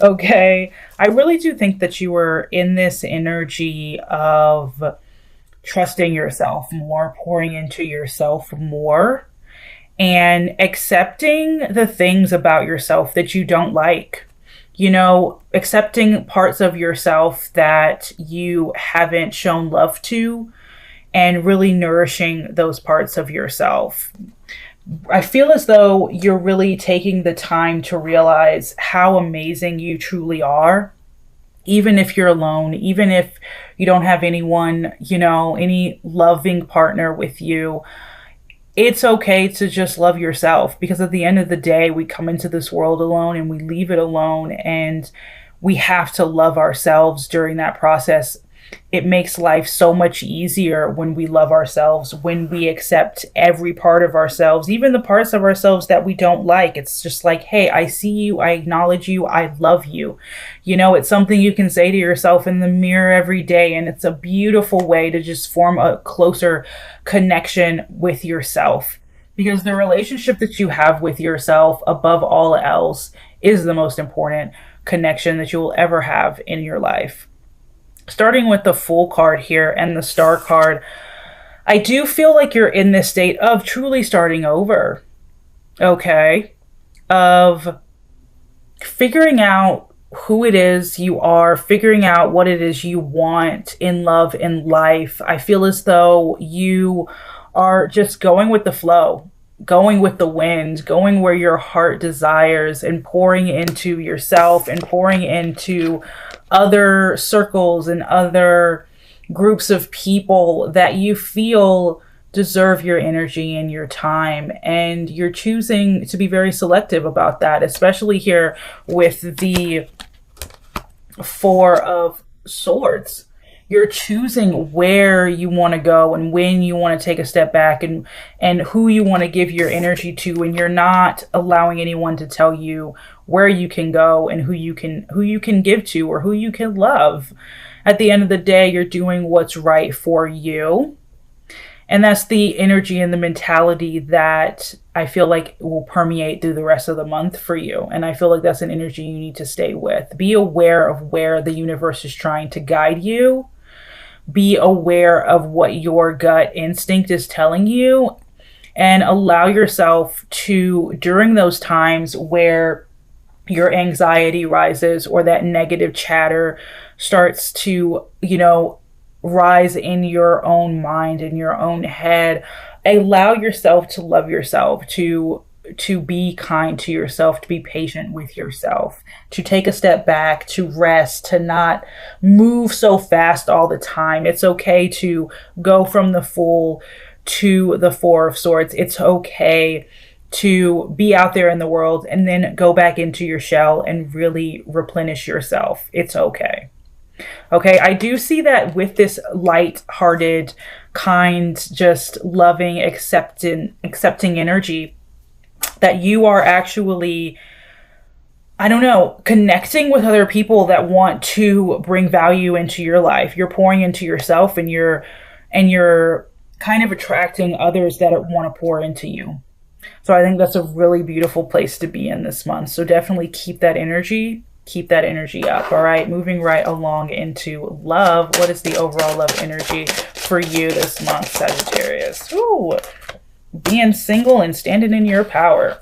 Okay. I really do think that you were in this energy of trusting yourself more, pouring into yourself more, and accepting the things about yourself that you don't like. Accepting parts of yourself that you haven't shown love to, and really nourishing those parts of yourself. I feel as though you're really taking the time to realize how amazing you truly are, even if you're alone, even if you don't have anyone, any loving partner with you. It's okay to just love yourself, because at the end of the day, we come into this world alone and we leave it alone, and we have to love ourselves during that process. It makes life so much easier when we love ourselves, when we accept every part of ourselves, even the parts of ourselves that we don't like. It's just like, hey, I see you, I acknowledge you, I love you. It's something you can say to yourself in the mirror every day, and it's a beautiful way to just form a closer connection with yourself. Because the relationship that you have with yourself, above all else, is the most important connection that you will ever have in your life. Starting with the Fool card here and the Star card, I do feel like you're in this state of truly starting over, okay? Of figuring out who it is you are, figuring out what it is you want in love and life. I feel as though you are just going with the flow, going with the wind, going where your heart desires, and pouring into yourself and pouring into other circles and other groups of people that you feel deserve your energy and your time. And you're choosing to be very selective about that, especially here with the Four of Swords. You're choosing where you want to go and when you want to take a step back, and who you want to give your energy to, and you're not allowing anyone to tell you where you can go and who you can give to or who you can love. At the end of the day, you're doing what's right for you. And that's the energy and the mentality that I feel like will permeate through the rest of the month for you. And I feel like that's an energy you need to stay with. Be aware of where the universe is trying to guide you. Be aware of what your gut instinct is telling you, and allow yourself to, during those times where your anxiety rises or that negative chatter starts to, rise in your own mind, in your own head, allow yourself to love yourself, to be kind to yourself, to be patient with yourself, to take a step back, to rest, to not move so fast all the time. It's okay to go from the Fool to the Four of Swords. It's okay to be out there in the world and then go back into your shell and really replenish yourself. It's okay. Okay, I do see that with this light-hearted, kind, just loving, accepting energy, that you are actually, connecting with other people that want to bring value into your life. You're pouring into yourself, and you're kind of attracting others that want to pour into you. So I think that's a really beautiful place to be in this month. So definitely keep that energy up. All right, moving right along into love. What is the overall love energy for you this month, Sagittarius? Ooh, being single and standing in your power.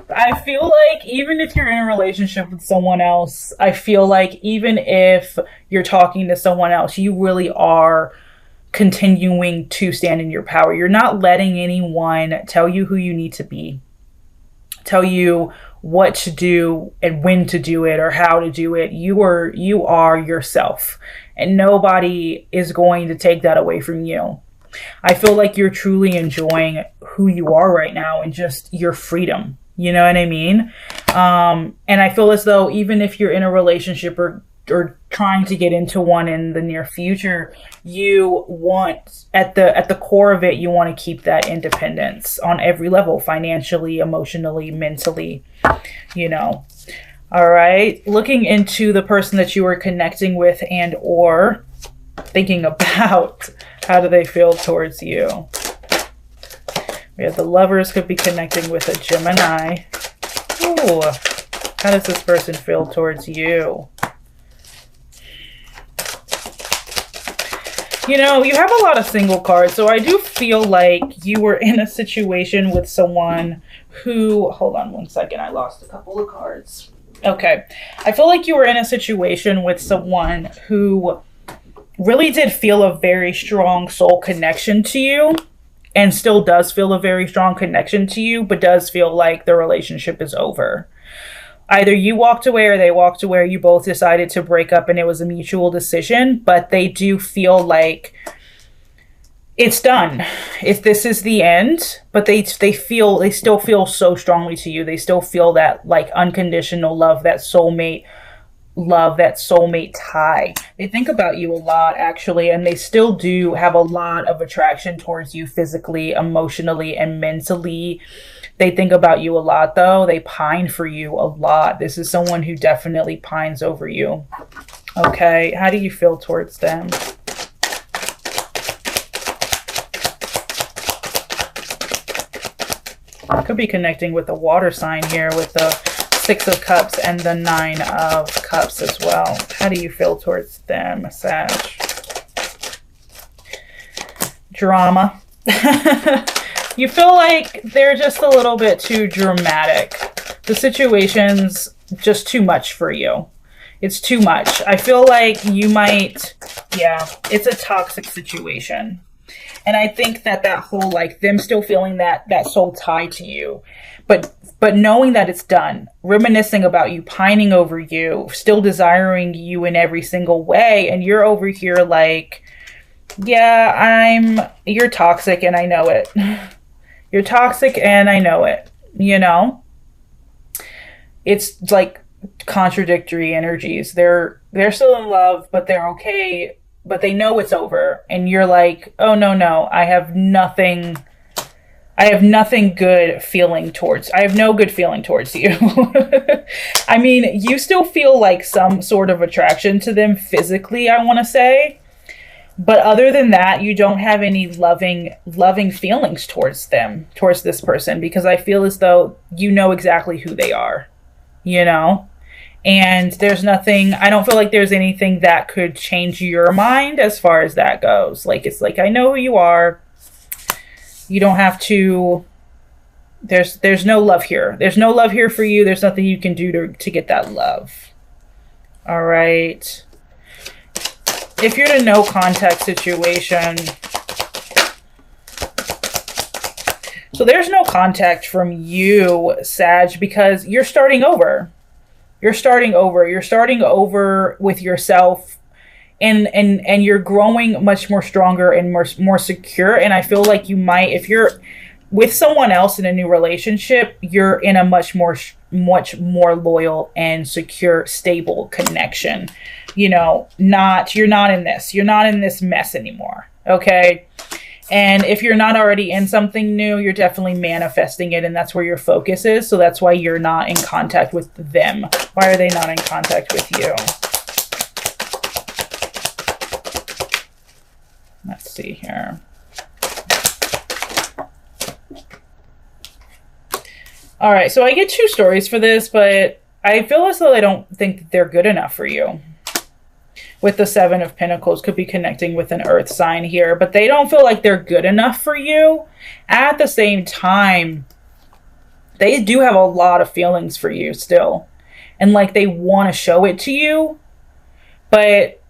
I feel like even if you're in a relationship with someone else, I feel like even if you're talking to someone else, you really are continuing to stand in your power. You're not letting anyone tell you who you need to be, tell you what to do and when to do it or how to do it. You are yourself, and nobody is going to take that away from you. I feel like you're truly enjoying who you are right now and just your freedom. You know what I mean? And I feel as though even if you're in a relationship or trying to get into one in the near future, you want, at the core of it, you want to keep that independence on every level, financially, emotionally, mentally, All right. Looking into the person that you are connecting with and or thinking about, how do they feel towards you? We have the Lovers, could be connecting with a Gemini. Ooh. How does this person feel towards you? You know, you have a lot of single cards, so I do feel like you were in a situation with someone who... Hold on one second, I lost a couple of cards. Okay, I feel like you were in a situation with someone who really did feel a very strong soul connection to you, and still does feel a very strong connection to you, but does feel like the relationship is over. Either you walked away or they walked away. You both decided to break up and it was a mutual decision, but they do feel like it's done. If this is the end, but they still feel so strongly to you. They still feel that like unconditional love, that soulmate love, that soulmate tie. They think about you a lot, actually, and they still do have a lot of attraction towards you physically, emotionally, and mentally. They think about you a lot, though. They pine for you a lot. This is someone who definitely pines over you. Okay, how do you feel towards them? Could be connecting with the water sign here with the 6 of Cups and the 9 of Cups as well. How do you feel towards them, Sag? Drama. You feel like they're just a little bit too dramatic. The situation's just too much for you. It's too much. I feel like you might, yeah, it's a toxic situation. And I think that whole, like, them still feeling that soul tie to you, but knowing that it's done, reminiscing about you, pining over you, still desiring you in every single way. And you're over here like, yeah, you're toxic and I know it. You're toxic and I know it, you know? It's like contradictory energies. They're still in love, but they're okay, but they know it's over. And you're like, oh no, I have no good feeling towards you. I mean, you still feel like some sort of attraction to them physically, I want to say. But other than that, you don't have any loving feelings towards them, towards this person, because I feel as though you know exactly who they are, you know? And there's nothing, I don't feel like there's anything that could change your mind as far as that goes. Like, it's like, I know who you are. You don't have to, there's no love here. There's no love here for you. There's nothing you can do to get that love. All right. If you're in a no contact situation, so there's no contact from you, Sag, because you're starting over. You're starting over. You're starting over with yourself, and you're growing much more stronger and more secure. And I feel like you might, if you're with someone else in a new relationship, you're in a much more loyal and secure, stable connection. You know, you're not in this mess anymore. Okay. And if you're not already in something new, you're definitely manifesting it, and that's where your focus is. So that's why you're not in contact with them. Why are they not in contact with you? Let's see here. All right, so I get 2 stories for this, but I feel as though I don't think that they're good enough for you. With the 7 of Pentacles, could be connecting with an earth sign here, but they don't feel like they're good enough for you. At the same time, they do have a lot of feelings for you still. And like they want to show it to you, but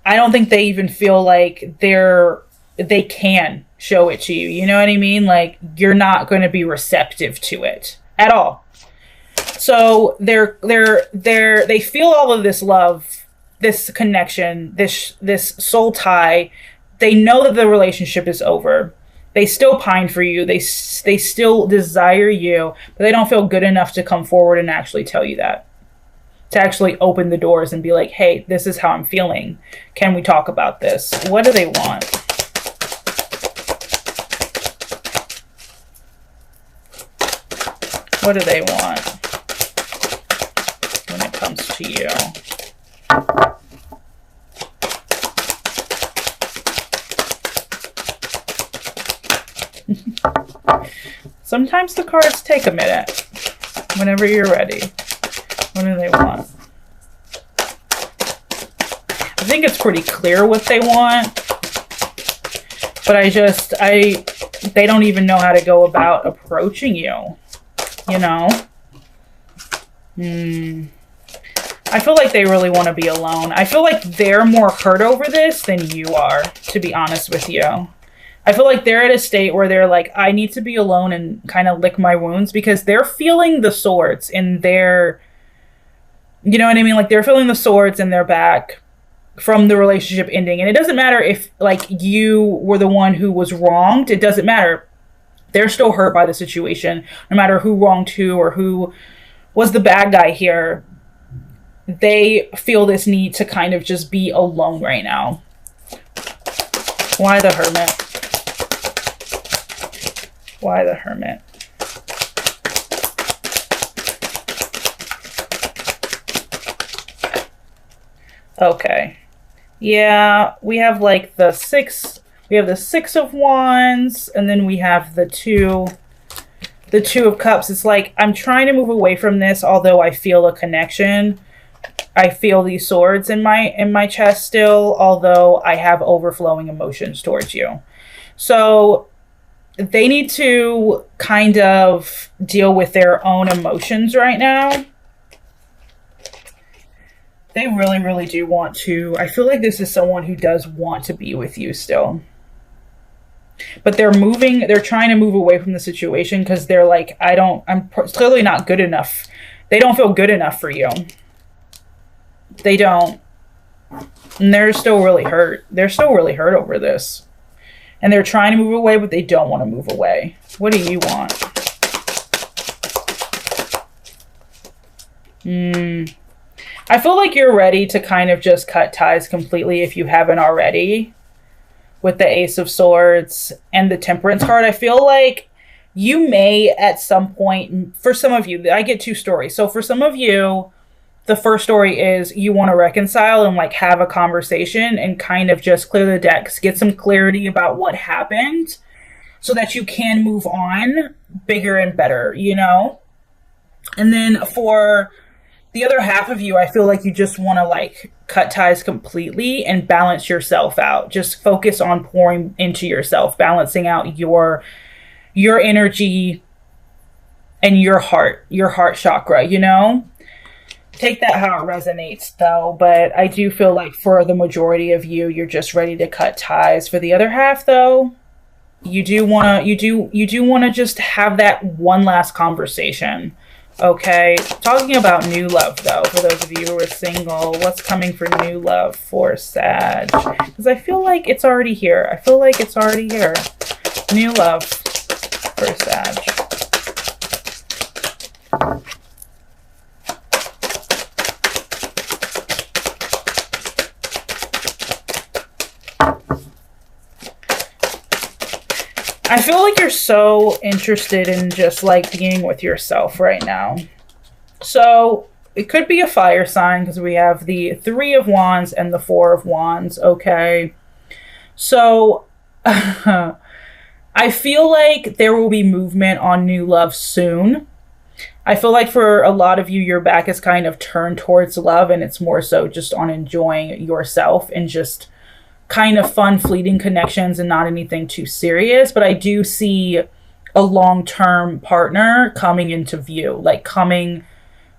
I don't think they even feel like they can show it to you. You know what I mean? Like, you're not going to be receptive to it at all. So they feel all of this love, this connection, this soul tie. They know that the relationship is over. They still pine for you. They still desire you, but they don't feel good enough to come forward and actually tell you that. To actually open the doors and be like, hey, this is how I'm feeling. Can we talk about this? What do they want? What do they want when it comes to you? Sometimes the cards take a minute. Whenever you're ready. What do they want? I think it's pretty clear what they want. But they don't even know how to go about approaching you. You know? I feel like they really want to be alone. I feel like they're more hurt over this than you are, to be honest with you. I feel like they're at a state where they're like, I need to be alone and kind of lick my wounds, because they're feeling the swords in their, you know what I mean? Like, they're feeling the swords in their back from the relationship ending. And it doesn't matter if, like, you were the one who was wronged. It doesn't matter. They're still hurt by the situation, no matter who wronged who or who was the bad guy here. They feel this need to kind of just be alone right now. Why the Hermit? Why the Hermit? Okay. Yeah, we have like the six. We have the Six of Wands, and then we have the Two of Cups. It's like, I'm trying to move away from this, although I feel a connection. I feel these swords in my chest still, although I have overflowing emotions towards you. So they need to kind of deal with their own emotions right now. They really, really do want to. I feel like this is someone who does want to be with you still. But they're trying to move away from the situation because they're like, I'm clearly not good enough. They don't feel good enough for you. They don't. And they're still really hurt. They're still really hurt over this. And they're trying to move away, but they don't want to move away. What do you want? I feel like you're ready to kind of just cut ties completely if you haven't already. With the Ace of Swords and the Temperance card, I feel like you may at some point, for some of you, I get two stories. So for some of you, the first story is you want to reconcile and like have a conversation and kind of just clear the decks, get some clarity about what happened so that you can move on bigger and better, you know? And then for the other half of you, I feel like you just want to like cut ties completely and balance yourself out. Just focus on pouring into yourself, balancing out your energy and your heart chakra, you know? Take that how it resonates though, but I do feel like for the majority of you, you're just ready to cut ties. For the other half though, you do want to just have that one last conversation. Okay, talking about new love though, for those of you who are single, what's coming for new love for Sag? Because I feel like it's already here. I feel like it's already here. New love for Sag. I feel like you're so interested in just like being with yourself right now. So it could be a fire sign because we have the Three of Wands and the Four of Wands. Okay. So I feel like there will be movement on new love soon. I feel like for a lot of you, your back is kind of turned towards love and it's more so just on enjoying yourself and just kind of fun, fleeting connections and not anything too serious. But I do see a long-term partner coming into view, like coming,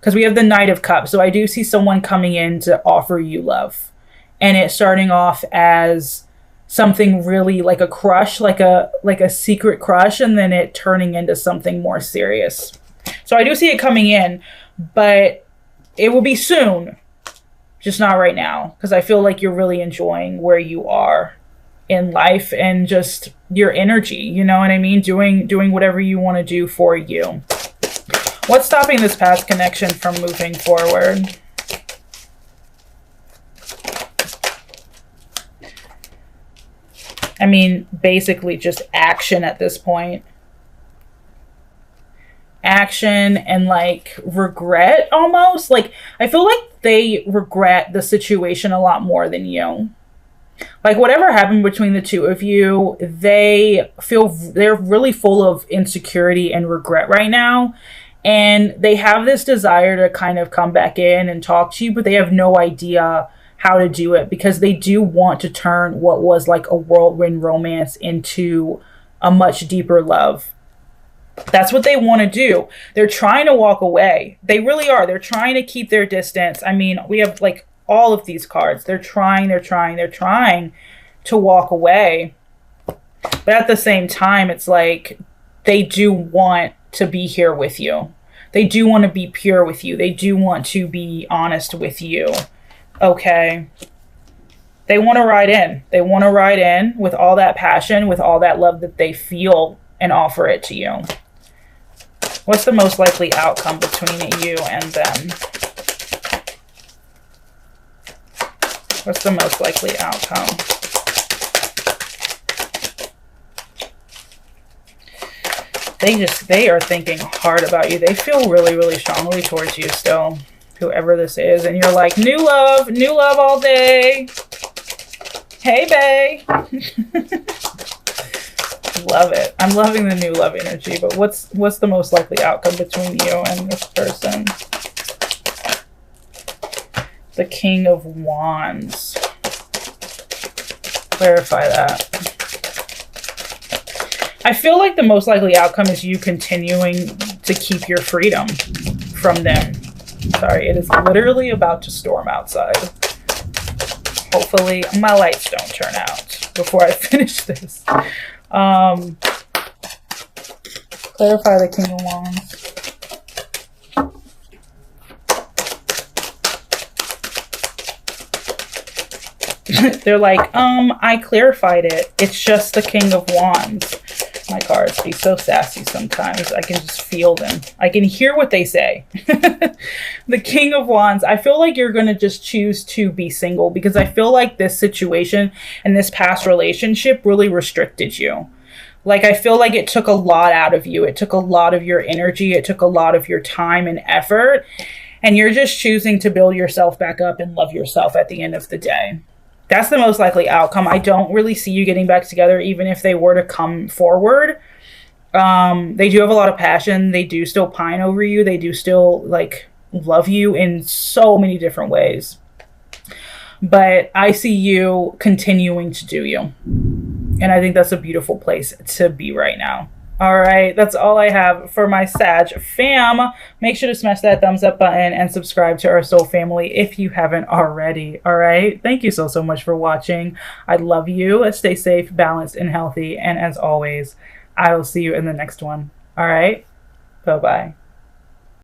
because we have the Knight of Cups. So I do see someone coming in to offer you love, and it starting off as something really like a crush, like a secret crush, and then it turning into something more serious. So I do see it coming in, but it will be soon. Just not right now, because I feel like you're really enjoying where you are in life and just your energy, you know what I mean? Doing whatever you want to do for you. What's stopping this past connection from moving forward? I mean, basically just action at this point. Action and like regret almost. Like, I feel like they regret the situation a lot more than you. Like, whatever happened between the two of you, they feel they're really full of insecurity and regret right now. And they have this desire to kind of come back in and talk to you, but they have no idea how to do it because they do want to turn what was like a whirlwind romance into a much deeper love. That's what they want to do. They're trying to walk away. They really are. They're trying to keep their distance. I mean, we have like all of these cards. They're trying to walk away. But at the same time, it's like they do want to be here with you. They do want to be pure with you. They do want to be honest with you. Okay. They want to ride in. They want to ride in with all that passion, with all that love that they feel and offer it to you. What's the most likely outcome between you and them? What's the most likely outcome? They are thinking hard about you. They feel really, really strongly towards you still, whoever this is. And you're like, new love all day. Hey, bae. Love it. I'm loving the new love energy, but what's the most likely outcome between you and this person? The King of Wands. Clarify that. I feel like the most likely outcome is you continuing to keep your freedom from them. Sorry, it is literally about to storm outside. Hopefully my lights don't turn out before I finish this. Clarify the King of Wands. They're like, I clarified it. It's just the King of Wands. My cards be so sassy sometimes. I can just feel them. I can hear what they say. The King of Wands. I feel like you're going to just choose to be single because I feel like this situation and this past relationship really restricted you. Like, I feel like it took a lot out of you. It took a lot of your energy. It took a lot of your time and effort. And you're just choosing to build yourself back up and love yourself at the end of the day. That's the most likely outcome. I don't really see you getting back together, even if they were to come forward. They do have a lot of passion. They do still pine over you. They do still, like, love you in so many different ways. But I see you continuing to do you. And I think that's a beautiful place to be right now. All right, that's all I have for my Sag fam. Make sure to smash that thumbs up button and subscribe to our soul family if you haven't already. All right, thank you so much for watching. I love you. Stay safe, balanced, and healthy. And as always, I will see you in the next one. All right, bye-bye.